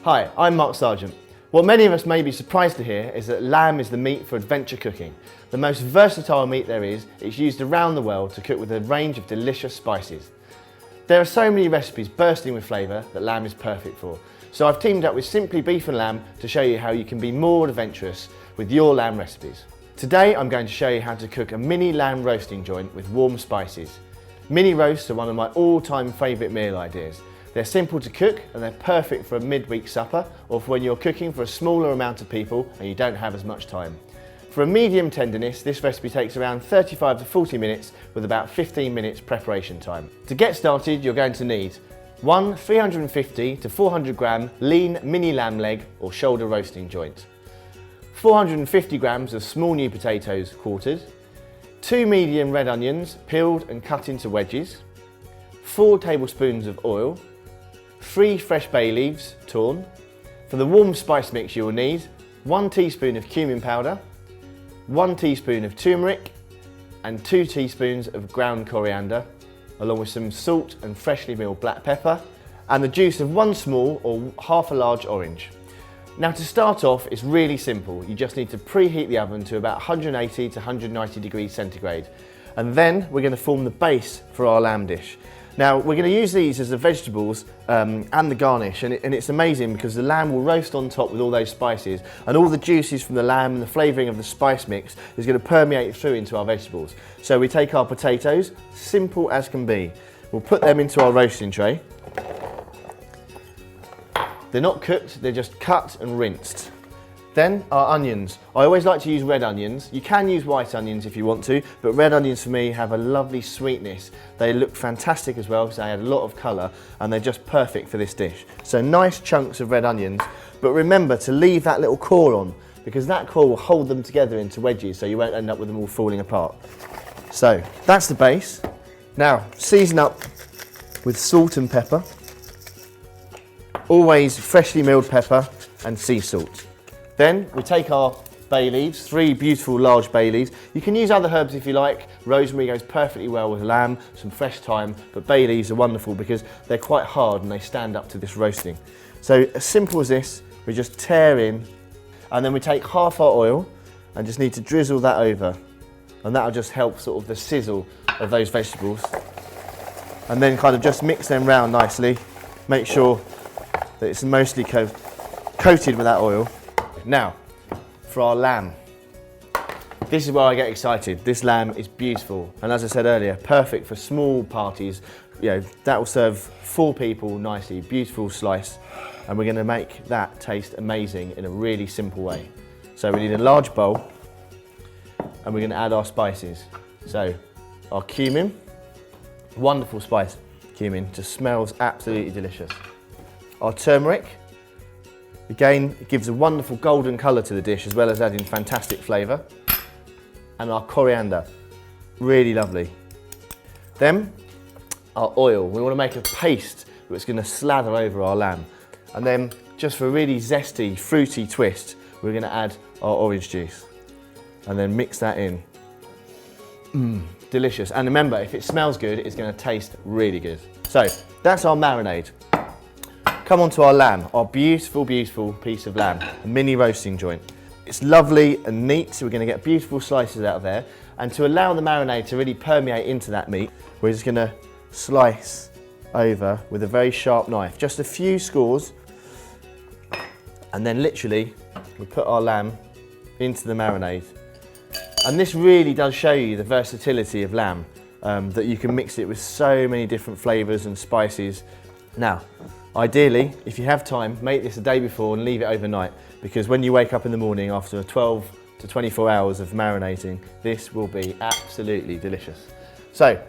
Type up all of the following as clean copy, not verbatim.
Hi, I'm Mark Sargeant. What many of us may be surprised to hear is that lamb is the meat for adventure cooking. The most versatile meat there is, it's used around the world to cook with a range of delicious spices. There are so many recipes bursting with flavour that lamb is perfect for. So I've teamed up with Simply Beef and Lamb to show you how you can be more adventurous with your lamb recipes. Today I'm going to show you how to cook a mini lamb roasting joint with warm spices. Mini roasts are one of my all-time favourite meal ideas. They're simple to cook and they're perfect for a midweek supper or for when you're cooking for a smaller amount of people and you don't have as much time. For a medium tenderness, this recipe takes around 35 to 40 minutes with about 15 minutes preparation time. To get started, you're going to need one 350 to 400 gram lean mini lamb leg or shoulder roasting joint, 450 grams of small new potatoes quartered, 2 medium red onions peeled and cut into wedges, 4 tablespoons of oil, 3 fresh bay leaves torn. For the warm spice mix you will need 1 teaspoon of cumin powder, 1 teaspoon of turmeric and 2 teaspoons of ground coriander, along with some salt and freshly milled black pepper and the juice of 1 small or half a large orange. Now to start off, it's really simple. You just need to preheat the oven to about 180 to 190 degrees centigrade. And then we're going to form the base for our lamb dish. Now we're going to use these as the vegetables and the garnish, and it's amazing because the lamb will roast on top with all those spices and all the juices from the lamb and the flavouring of the spice mix is going to permeate through into our vegetables. So we take our potatoes, simple as can be. We'll put them into our roasting tray. They're not cooked, they're just cut and rinsed. Then our onions. I always like to use red onions. You can use white onions if you want to, but red onions for me have a lovely sweetness. They look fantastic as well because they add a lot of colour and they're just perfect for this dish. So nice chunks of red onions, but remember to leave that little core on because that core will hold them together into wedges so you won't end up with them all falling apart. So that's the base. Now season up with salt and pepper. Always freshly milled pepper and sea salt. Then we take our bay leaves, 3 beautiful large bay leaves. You can use other herbs if you like. Rosemary goes perfectly well with lamb, some fresh thyme, but bay leaves are wonderful because they're quite hard and they stand up to this roasting. So as simple as this, we just tear in and then we take half our oil and just need to drizzle that over. And that'll just help sort of the sizzle of those vegetables. And then kind of just mix them round nicely. Make sure that it's mostly coated with that oil. Now, for our lamb. This is where I get excited. This lamb is beautiful, and as I said earlier, perfect for small parties. You know, that will serve 4 people nicely, beautiful slice, and we're gonna make that taste amazing in a really simple way. So we need a large bowl, and we're gonna add our spices. So, our cumin, wonderful spice, cumin, just smells absolutely delicious. Our turmeric, again, it gives a wonderful golden colour to the dish as well as adding fantastic flavour. And our coriander, really lovely. Then, our oil. We want to make a paste that's going to slather over our lamb. And then, just for a really zesty, fruity twist, we're going to add our orange juice. And then mix that in. Delicious. And remember, if it smells good, it's going to taste really good. So, that's our marinade. Come on to our lamb, our beautiful, beautiful piece of lamb, a mini roasting joint. It's lovely and neat, so we're going to get beautiful slices out of there. And to allow the marinade to really permeate into that meat, we're just going to slice over with a very sharp knife, just a few scores. And then literally, we put our lamb into the marinade. And this really does show you the versatility of lamb, that you can mix it with so many different flavours and spices. Now, ideally, if you have time, make this a day before and leave it overnight because when you wake up in the morning after 12 to 24 hours of marinating, this will be absolutely delicious. So,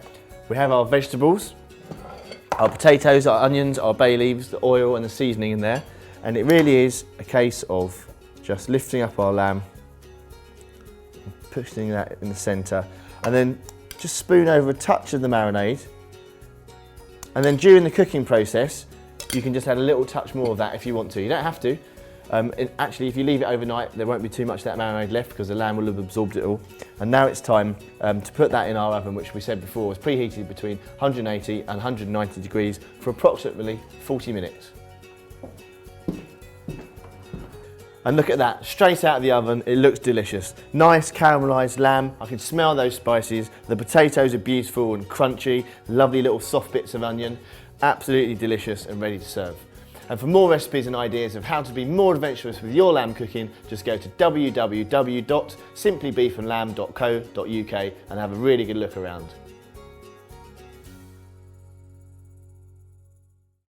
we have our vegetables, our potatoes, our onions, our bay leaves, the oil and the seasoning in there, and it really is a case of just lifting up our lamb, pushing that in the centre, and then just spoon over a touch of the marinade, and then during the cooking process, you can just add a little touch more of that if you want to. You don't have to. Actually, if you leave it overnight, there won't be too much of that marinade left because the lamb will have absorbed it all. And now it's time to put that in our oven, which we said before was preheated between 180 and 190 degrees for approximately 40 minutes. And look at that, straight out of the oven, it looks delicious. Nice caramelised lamb, I can smell those spices. The potatoes are beautiful and crunchy, lovely little soft bits of onion. Absolutely delicious and ready to serve. And for more recipes and ideas of how to be more adventurous with your lamb cooking, just go to www.simplybeefandlamb.co.uk and have a really good look around.